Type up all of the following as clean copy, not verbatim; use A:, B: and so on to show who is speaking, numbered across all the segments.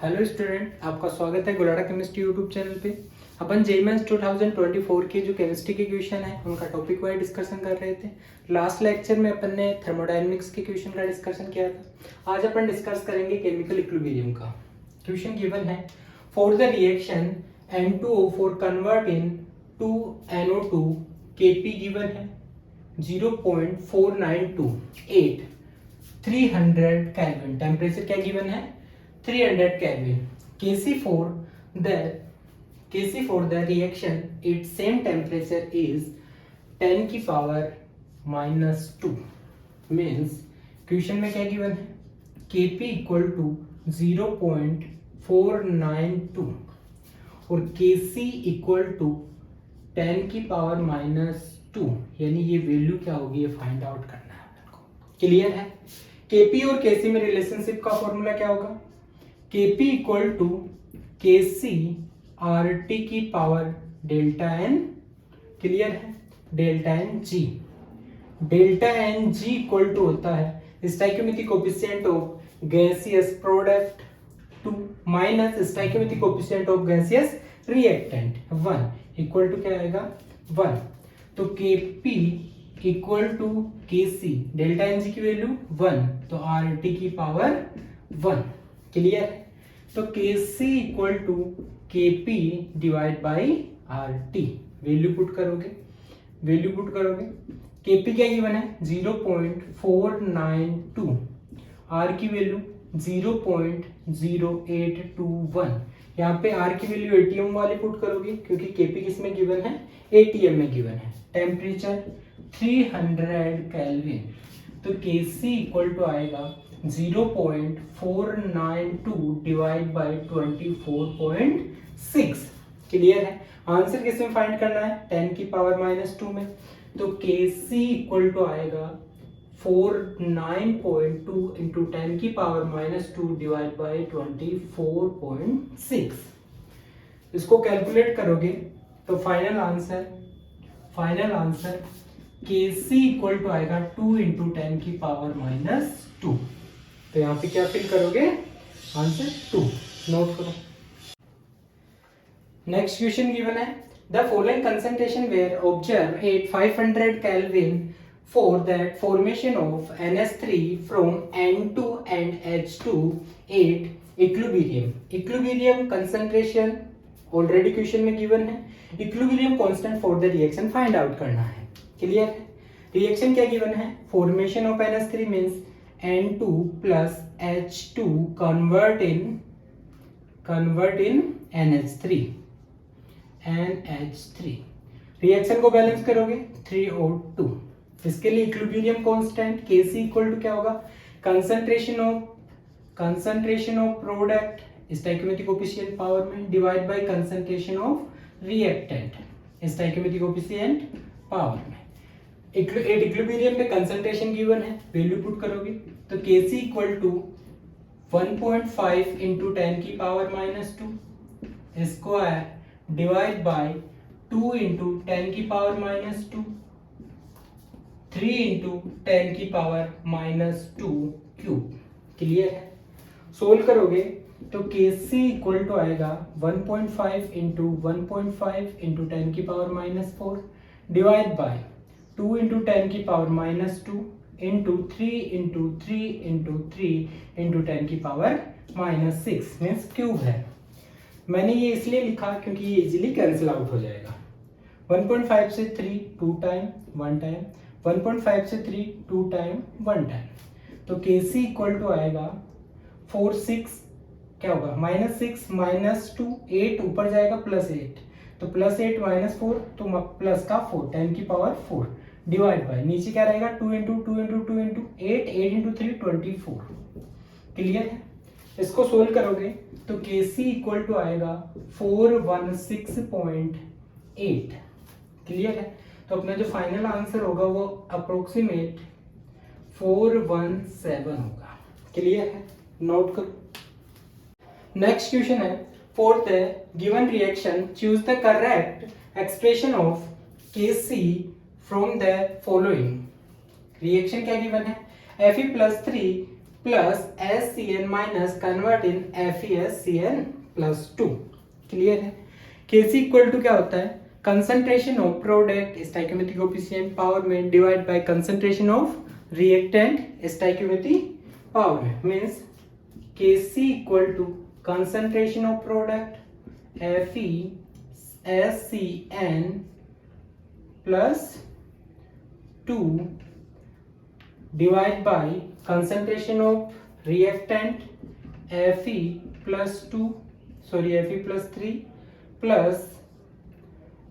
A: Hello student, आपका स्वागत है गुलाड़ा केमिस्ट्री यूट्यूब चैनल पे। अपन जेईई मेंस 2024 के जो केमिस्ट्री के क्वेश्चन है उनका टॉपिक वाइज डिस्कशन कर रहे थे। लास्ट लेक्चर में अपन ने थर्मोडायनेमिक्स के क्वेश्चन का डिस्कशन किया था। आज अपन डिस्कस करेंगे केमिकल इक्विलिब्रियम का। क्वेश्चन गिवन है, for the reaction N2O4 convert into NO2 Kp given है 0.4928 300 केल्विन। टेम्परेचर क्या गिवन है 300 Kelvin. Kc for the reaction its same temperature is 10 की पावर -2 means क्वेश्चन में क्या गिवन है Kp इक्वल टू 0.492 और Kc equal to 10 की power -2, यानी ये वैल्यू क्या होगी ये फाइंड आउट करना है अपन को। क्लियर है? Kp और Kc में रिलेशनशिप का फॉर्मूला क्या होगा? Kp equal to Kc RT की पावर डेल्टा एन। क्लियर है? Delta n g. Delta n g equal to होता है stoichiometric coefficient of gaseous product 2 minus stoichiometric coefficient of gaseous reactant 1 equal to क्या आएगा 1। तो Kp equal to Kc, delta n g की value 1 तो RT की power 1। Clear है? तो Kc equal to Kp divide by RT value put करोगे Kp क्या गिवन है 0.492, R की वैल्यू 0.0821। यहाँ पे R की वैल्यू एटीएम वाली पुट करोगे क्योंकि Kp किस में गिवन है एटीएम में गिवन है। टेम्परेचर 300 केल्विन, तो Kc इक्वल टू आएगा 0.492 डिवाइड बाई 24.6। क्लियर है? आंसर किस में फाइंड करना है 10 की पावर -2 में, तो Kc इक्वल टू आएगा 49.2 इंटू 10 की पावर -2 डिवाइड बाई 24.6। इसको कैलकुलेट करोगे तो final answer Kc equal to आएगा 2 इंटू 10 की पावर -2। तो यहाँ पे क्या फिल करोगे आंसर 2 नोट करो। नेक्स्ट क्वेश्चन गिवन है, the following concentration were observe at 500 kelvin for that formation of NH3 from N2 and H2 at equilibrium concentration already question में गिवन है। Equilibrium constant for the reaction find out करना है। Clear है? Reaction क्या given है formation of NH3 means N2 plus H2 convert in NH3 reaction को balance करोगे 3 और 2। इसके लिए equilibrium constant Kc equal to क्या होगा concentration of product stoichiometric coefficient power में divide by concentration of reactant stoichiometric coefficient power में। Equilibrium में कंसंट्रेशन गिवन है, वैल्यू पुट करोगे तो Kc इक्वल टू 1.5 इंटू 10 की power -2 square divide by 2 into 10 की पावर -2 3 इंटू 10 की पावर -2 क्यूब। क्लियर है? सोल्व करोगे तो Kc इक्वल टू आएगा 1.5 इंटू 1.5 इंटू 10 की पावर -4 डिवाइड बाय 2 इंटू 10 की power -2 into 3 into 3 into 3 into 10 की पावर -6 मीन्स क्यूब है। मैंने ये इसलिए लिखा क्योंकि ये इजीली कैंसिल आउट हो जाएगा। 1.5 से 3 2 टाइम 1 टाइम, 1.5 से 3 2 टाइम 1 टाइम, तो Kc इक्वल टू आएगा 4 6 क्या होगा -6 -2 8 ऊपर जाएगा +8 तो +8 -4 तो प्लस का 4 10 की पावर 4 डिवाइड बाय नीचे क्या रहेगा 2 into 2 into 2 into 8 8 into 3 24। Clear है? इसको सोल्व करोगे तो Kc इक्वल टू आएगा 416.8। क्लियर है? तो अपना जो फाइनल आंसर होगा वो अप्रोक्सीमेट 417 होगा। क्लियर है? नोट करो। नेक्स्ट क्वेश्चन है, for the given reaction choose the correct expression of Kc from the following. Reaction क्या गिवन है Fe+3 plus SCN minus convert in FeSCN plus 2। Clear है? Kc equal to क्या होता है? Concentration of product stoichiometric coefficient power में divide by concentration of reactant stoichiometric power में, means Kc equal to concentration of product FeSCN plus 2 divide by concentration of reactant Fe plus 3 plus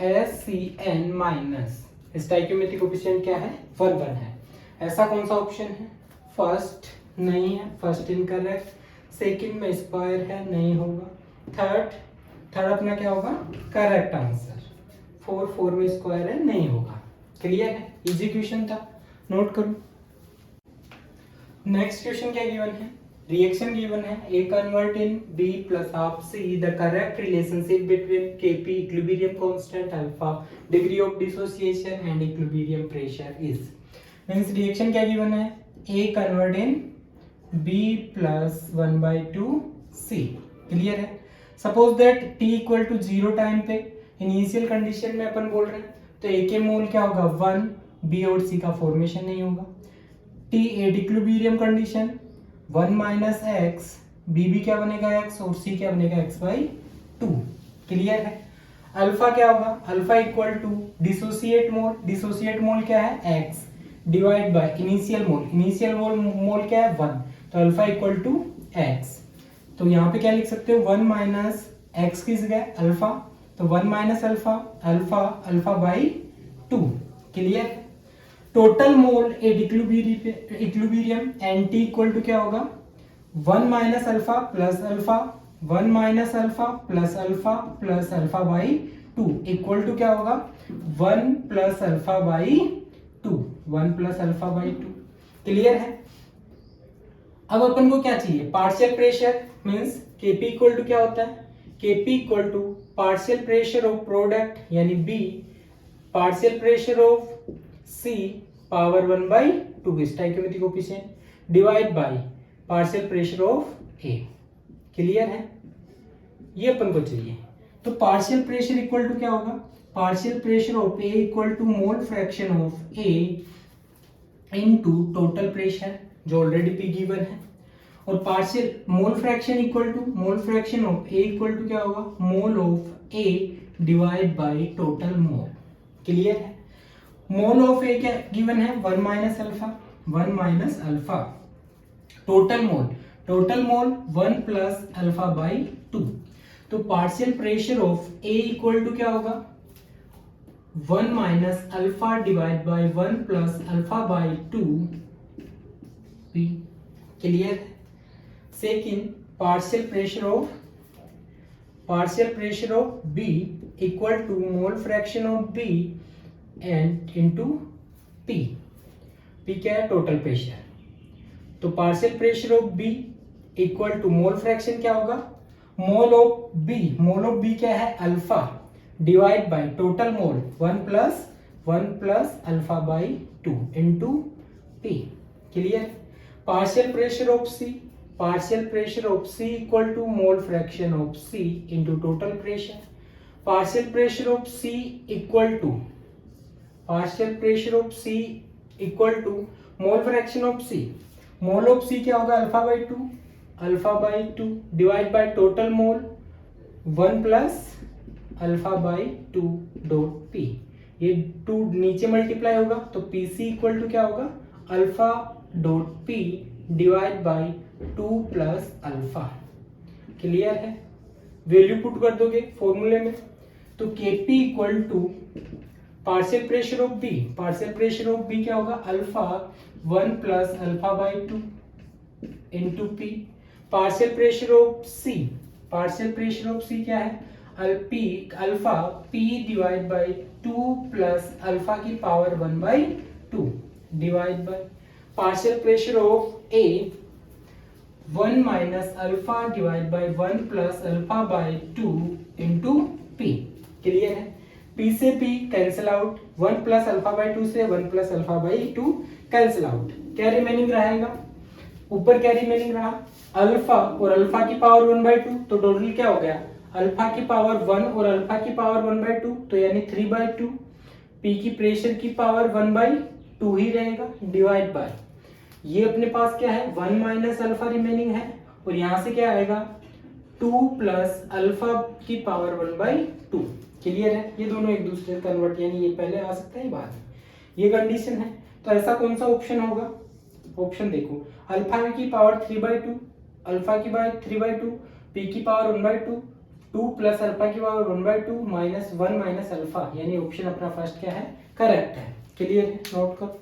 A: SCN minus stoichiometric coefficient क्या है? 1 है। ऐसा कौन सा option है? First नहीं है, फर्स्ट इनकरेक्ट। सेकंड में स्क्वायर है, नहीं होगा। थर्ड अपना क्या होगा? Correct answer. 4 में स्क्वायर है, नहीं होगा। क्लियर है? इजी क्वेश्चन था, नोट करो। नेक्स्ट क्वेश्चन क्या गिवन है? रिएक्शन गिवन है, A convert in B plus half C, the correct relationship between Kp equilibrium constant alpha, degree of dissociation and equilibrium pressure is. Means reaction क्या given है? A convert in B plus 1/2 C। Clear है? Suppose that T equal to 0 time पे initial condition में अपन बोल रहे हैं, तो A के मोल क्या होगा? 1, B और C का फॉर्मेशन नहीं होगा। T at equilibrium condition 1 minus x, B भी क्या बनेगा? x, और c क्या बनेगा? x/2। क्लियर है? अल्फा क्या होगा? अल्फा इक्वल टू डिसोसिएट मोल क्या है? x डिवाइड बाय इनिशियल मोल क्या है? 1, तो अल्फा इक्वल टू x। तो यहाँ पे क्या लिख सकते हो? 1 माइनस एक्स की जगह अल्फा, तो 1 minus alpha by 2। Clear? Total mole at equilibrium and T equal to क्या होगा? 1 minus alpha plus alpha, 1 minus alpha plus alpha by 2 equal to क्या होगा? 1 plus alpha by 2, 1 plus alpha by 2। Clear है? अब अपन को क्या चाहिए? Partial pressure, means Kp equal to क्या होता है? Kp equal to partial pressure of product यानी B partial pressure of C power 1/2 stoichiometric coefficient divide by partial pressure of A। Clear है? ये अपन को चाहिए। तो पार्शियल प्रेशर इक्वल टू क्या होगा? Partial pressure of A equal to mole fraction of A into total pressure, जो already P given है, और partial mole fraction equal to mole fraction of A equal to क्या होगा? Mole of A divide by total mole. Clear है? Mole of A क्या given है? 1 minus alpha. Total mole 1 plus alpha by 2। तो partial pressure of A equal to क्या होगा? 1 minus alpha divide by 1 plus alpha by 2 P. Clear है? Second, partial pressure of B equal to mole fraction of B and into P क्या है? Total pressure. तो partial pressure of B equal to mole fraction क्या होगा? Mole of B क्या है? Alpha divide by total mole 1 plus alpha by 2 into P। Clear? Partial pressure of C equal to mole fraction of C into total pressure. Partial pressure of C equal to mole fraction of C। Mole of C क्या होगा? Alpha by 2 divide by total mole 1 plus alpha by 2 dot P। ये 2 नीचे multiply होगा, तो PC equal to क्या होगा? Alpha dot P divide by 2 plus alpha. Clear है? Value put कर दोगे फॉर्मूले में, तो Kp equal to partial pressure of B क्या होगा? Alpha 1 plus alpha by 2 into P। Partial pressure of C क्या है? Alpha P divide by 2 plus alpha की power 1/2 divide by partial pressure of A 1 minus alpha divide by 1 plus alpha by 2 into P। Clear है? P से P cancel out, 1 plus alpha by 2 से 1 plus alpha by 2 cancel out. क्या remaining रहेगा? ऊपर क्या remaining रहा, alpha और alpha की पावर 1/2, तो टोटल क्या हो गया, अल्फा की पावर 1 और अल्फा की पावर 1/2, तो यानी 3/2। पी की प्रेशर की पावर 1/2 ही रहेगा, डिवाइड बाय ये अपने पास क्या है 1 माइनस अल्फा रिमेनिंग है, और यहां से क्या आएगा 2 प्लस अल्फा की पावर 1/2। क्लियर है, ये दोनों एक दूसरे से कन्वर्ट, यानी ये पहले आ सकता है बाद में, ये कंडीशन है। तो ऐसा कौन सा ऑप्शन होगा, ऑप्शन देखो, अल्फा की पावर 3/2, अल्फा की पावर 3/2, पी की पावर 1/2, 2 प्लस अल्फा की पावर 1/2 माइनस 1 माइनस अल्फा, यानी ऑप्शन अपना फर्स्ट क्या है, करेक्ट है। क्लियर है, नोट कर।